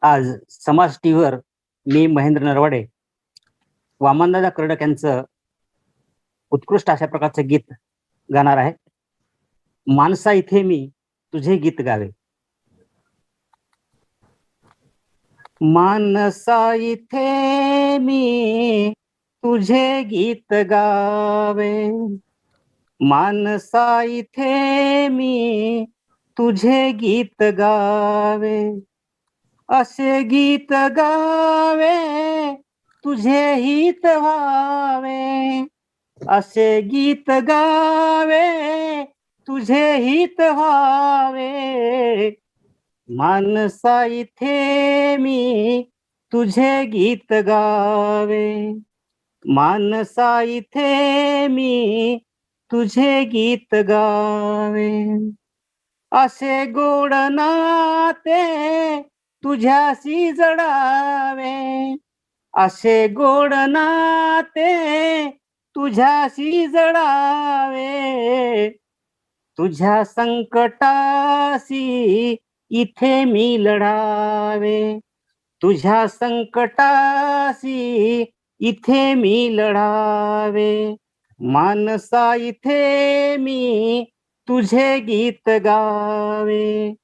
आज समाज टीव्हीवर मी महेंद्र नरवाडे वामनदादा कर्डक यांचं उत्कृष्ट अशा प्रकारचं गीत गाणार आहे. मानसा इथे मी तुझे गीत गावे. मानसा इथे मी तुझे गीत गावे. मानसा इथे मी तुझे गीत गावे. असे गीत गावे तुझे हित व्हावे. असे गीत गावे तुझे हित व्हावे. मानसा इथे मी तुझे गीत गावे. मानसा इथे मी तुझे गीत गावे. असे गोड नाते तुझ्याशी जडावे. असे गोड नाते तुझ्याशी जडावे. तुझ्या संकटाशी इथे मी लढावे. तुझ्या संकटाशी इथे मी लढावे. मानसा इथे मी तुझे गीत गावे.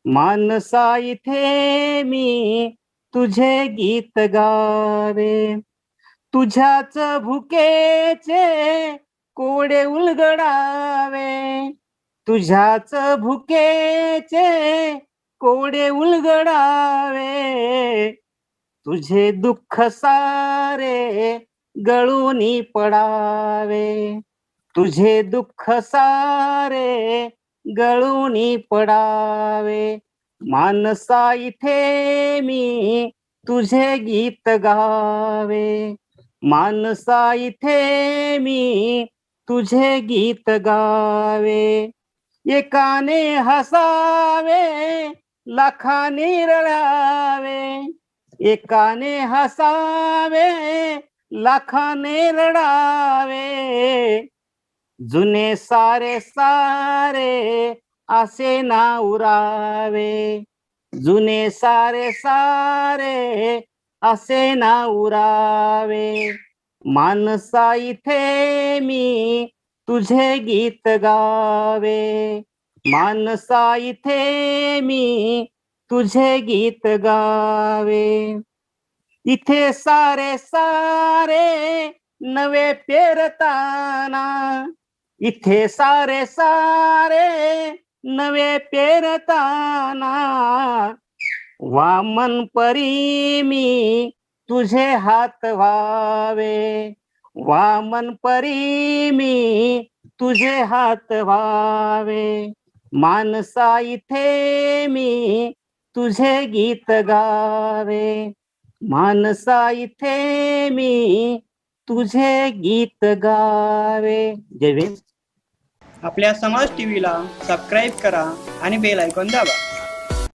मानसा इथे मी तुझे गीत गावे. तुझ्याच भुकेचे कोडे उलगडावे. तुझ्याच भुकेचे कोडे उलगडावे. तुझे दुःख सारे गळूनी पडावे. तुझे दुःख सारे गळूनी पडावे. मानसा इथे मी तुझे गीत गावे. मानसा इथे मी तुझे गीत गावे. एकाने हसावे लाखाने रडावे. एकाने हसावे लाखाने रडावे. जुने सारे सारे असे ना उरावे. जुने सारे सारे असे ना उरावे. मानसा इथे मी तुझे गीत गावे. मानसा इथे मी तुझे गीत गावे. इथे सारे सारे नवे पेरताना. इथे सारे सारे नवे पेरताना. वामन परी मी तुझे हात व्हावे. वामन परी मी तुझे हात व्हावे. मानसा इथे मी तुझे गीत गावे. मानसा इथे मी तुझे गीत गावे. जय भीम. आपल्या समाज टीव्हीला सबस्क्राईब करा आणि बेल आयकॉन दाबा.